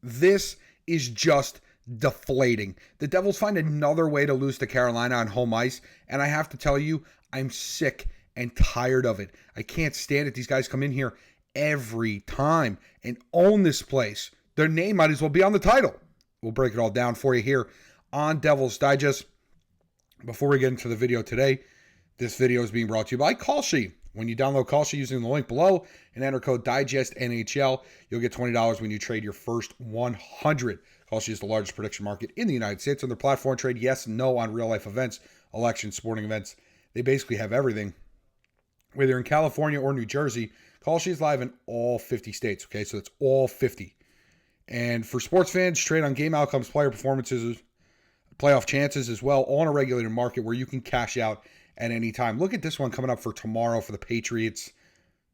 This is just deflating. The Devils find another way to lose to Carolina on home ice, and I have to tell you, I'm sick and tired of it. I can't stand it. These guys come in here every time and own this place. Their name might as well be on the title. We'll break it all down for you here on Devil's Digest. Before we get into the video today, this video is being brought to you by Kalshi. When you download Kalshi using the link below and enter code DIGESTNHL, you'll get $20 when you trade your first 100. Kalshi is the largest prediction market in the United States. On their platform, trade yes and no on real-life events, elections, sporting events. They basically have everything. Whether in California or New Jersey, Kalshi is live in all 50 states, okay? So it's all 50. And for sports fans, trade on game outcomes, player performances, playoff chances as well, all in a regulated market where you can cash out at any time. Look at this one coming up for tomorrow for the Patriots,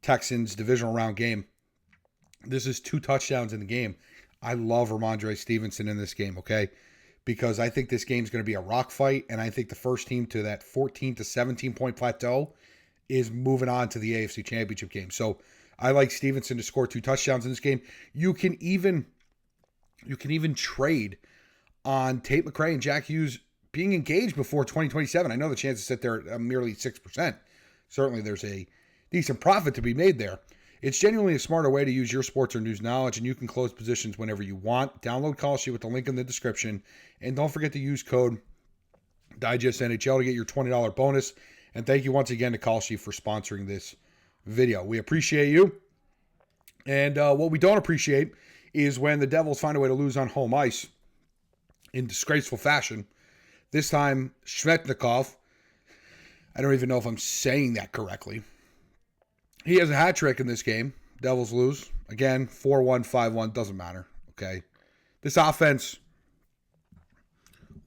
Texans divisional round game. This is 2 touchdowns in the game. I love Ramondre Stevenson in this game, okay? Because I think this game's going to be a rock fight, and I think the first team to that 14 to 17 point plateau is moving on to the AFC Championship game. So I like Stevenson to score 2 touchdowns in this game. You can even trade on Tate McRae and Jack Hughes being engaged before 2027. I know the chances sit there at merely 6%. Certainly there's a decent profit to be made there. It's genuinely a smarter way to use your sports or news knowledge, and you can close positions whenever you want. Download Kalshi with the link in the description, and don't forget to use code DIGESTNHL to get your $20 bonus. And thank you once again to Kalshi for sponsoring this video. We appreciate you. And what we don't appreciate is when the Devils find a way to lose on home ice in disgraceful fashion. This time, Shvetnikov, I don't even know if I'm saying that correctly. He has a hat trick in this game. Devils lose. Again, 4-1, 5-1, doesn't matter. Okay. This offense,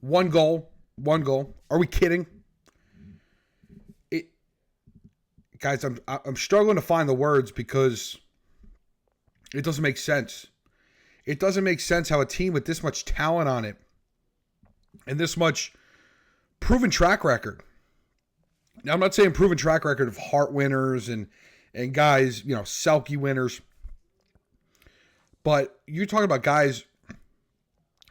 one goal. Are we kidding? Guys, I'm struggling to find the words because it doesn't make sense. It doesn't make sense how a team with this much talent on it and this much proven track record. Now, I'm not saying proven track record of Hart winners and guys, Selke winners. But you're talking about guys,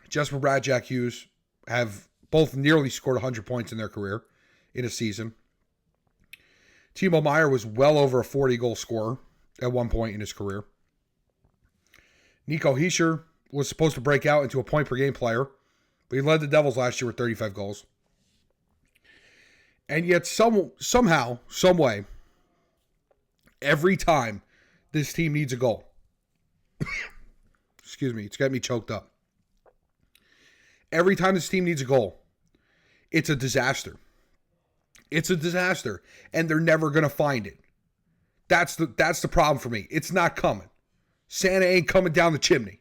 Jesper, Bratt, Jack Hughes, have both nearly scored 100 points in their career in a season. Timo Meier was well over a 40-goal scorer at one point in his career. Nico Hischier was supposed to break out into a point-per-game player, but he led the Devils last year with 35 goals. And yet somehow, some way, every time this team needs a goal, excuse me, it's got me choked up. Every time this team needs a goal, it's a disaster. It's a disaster, and they're never going to find it. That's the problem for me. It's not coming. Santa ain't coming down the chimney.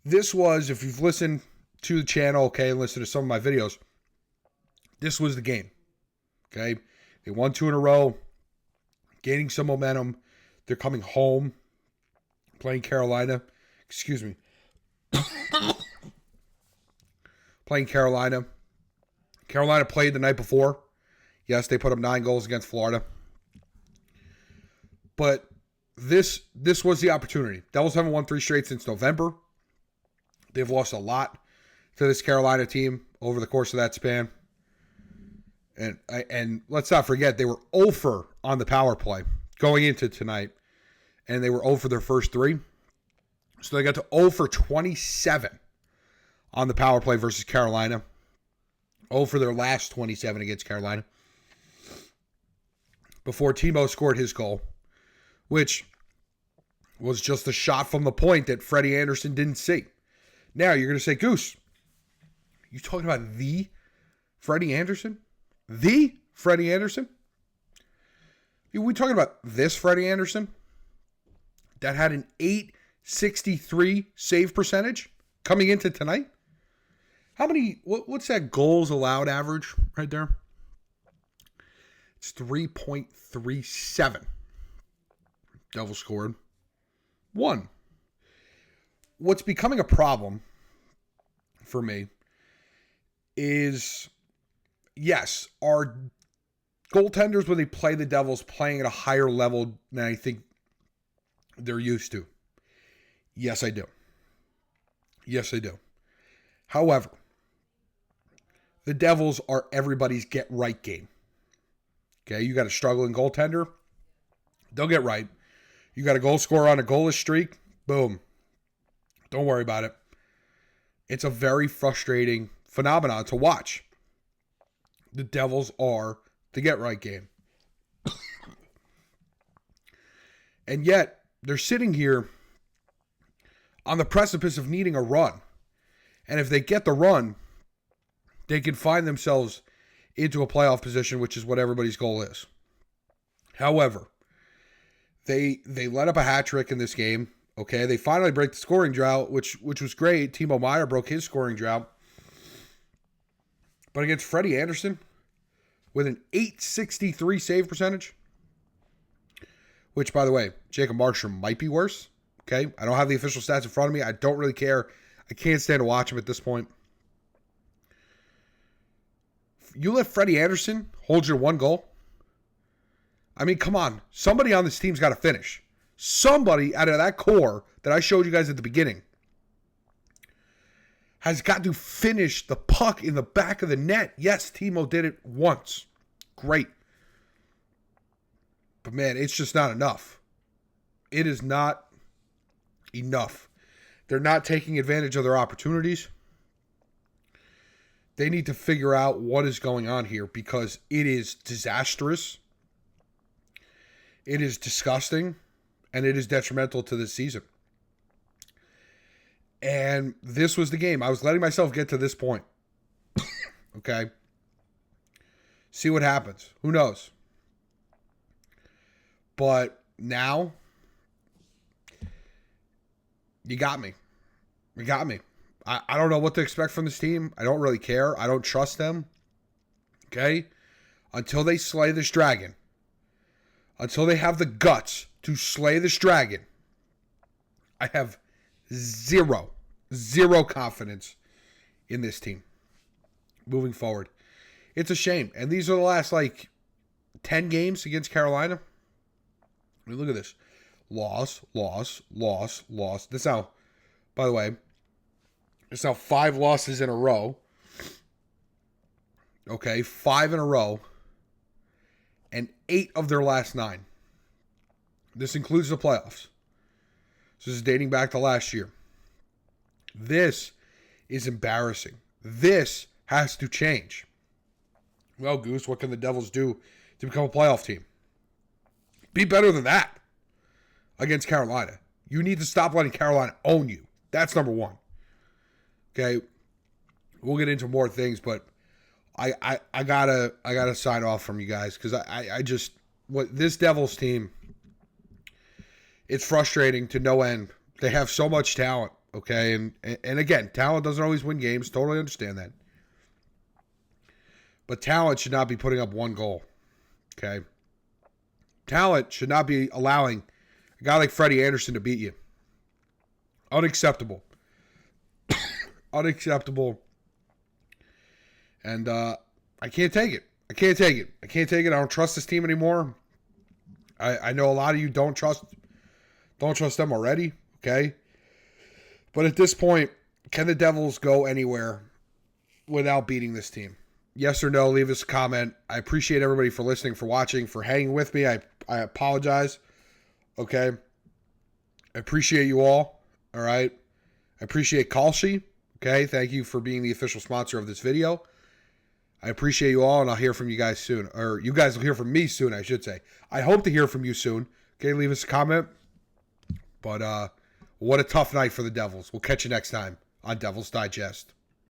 This was, if you've listened to the channel, okay, and listened to some of my videos, this was the game, okay? They won 2 in a row, gaining some momentum. They're coming home, playing Carolina. Excuse me. Playing Carolina. Carolina played the night before. Yes, they put up 9 goals against Florida. But this was the opportunity. Devils haven't won 3 straight since November. They've lost a lot to this Carolina team over the course of that span. And let's not forget, they were 0 on the power play going into tonight. And they were 0 for their first 3. So they got to 0 for 27 on the power play versus Carolina. 0 for their last 27 against Carolina. Before Timo scored his goal, which was just a shot from the point that Freddie Anderson didn't see. Now you're going to say, Goose, you talking about the Freddie Anderson? The Freddie Anderson? Are we talking about this Freddie Anderson that had an .863 save percentage coming into tonight? How many, what's that goals allowed average right there? It's 3.37. Devils scored 1. What's becoming a problem for me is, yes, our goaltenders, when they play the Devils, playing at a higher level than I think they're used to. Yes, I do. Yes, I do. However, the Devils are everybody's get-right game. Okay, you got a struggling goaltender. They'll get right. You got a goal scorer on a goalless streak. Boom. Don't worry about it. It's a very frustrating phenomenon to watch. The Devils are the get-right game. And yet, they're sitting here on the precipice of needing a run. And if they get the run, they can find themselves into a playoff position, which is what everybody's goal is. However, they let up a hat trick in this game. Okay, they finally break the scoring drought, which was great. Timo Meier broke his scoring drought. But against Freddie Anderson, with an .863 save percentage, which, by the way, Jacob Markstrom might be worse. Okay, I don't have the official stats in front of me. I don't really care. I can't stand to watch him at this point. You let Freddie Anderson hold your one goal? I mean, come on. Somebody on this team's got to finish. Somebody out of that core that I showed you guys at the beginning has got to finish the puck in the back of the net. Yes, Timo did it once. Great. But man, it's just not enough. It is not enough. They're not taking advantage of their opportunities. They need to figure out what is going on here because it is disastrous. It is disgusting. And it is detrimental to this season. And this was the game. I was letting myself get to this point. Okay. See what happens. Who knows? But now, you got me. You got me. I don't know what to expect from this team. I don't really care. I don't trust them. Okay? Until they slay this dragon. Until they have the guts to slay this dragon. I have zero confidence in this team moving forward. It's a shame. And these are the last, 10 games against Carolina. I mean, look at this. Loss. This now, by the way, it's now 5 losses in a row. Okay, 5 in a row. And 8 of their last 9. This includes the playoffs. This is dating back to last year. This is embarrassing. This has to change. Well, Goose, what can the Devils do to become a playoff team? Be better than that against Carolina. You need to stop letting Carolina own you. That's number one. Okay, we'll get into more things, but I gotta sign off from you guys because I just this Devils team. It's frustrating to no end. They have so much talent, okay, and again, talent doesn't always win games. Totally understand that, but talent should not be putting up one goal. Okay, talent should not be allowing a guy like Freddie Anderson to beat you. Unacceptable. Unacceptable. And I can't take it. I can't take it. I don't trust this team anymore. I know a lot of you don't trust them already, okay? But at this point, can the Devils go anywhere without beating this team? Yes or no, leave us a comment. I appreciate everybody for listening, for watching, for hanging with me. I apologize, okay? I appreciate you all right? I appreciate Kalshi, okay? Thank you for being the official sponsor of this video. I appreciate you all, and I'll hear from you guys soon. Or you guys will hear from me soon, I should say. I hope to hear from you soon. Okay, leave us a comment. But what a tough night for the Devils. We'll catch you next time on Devils Digest.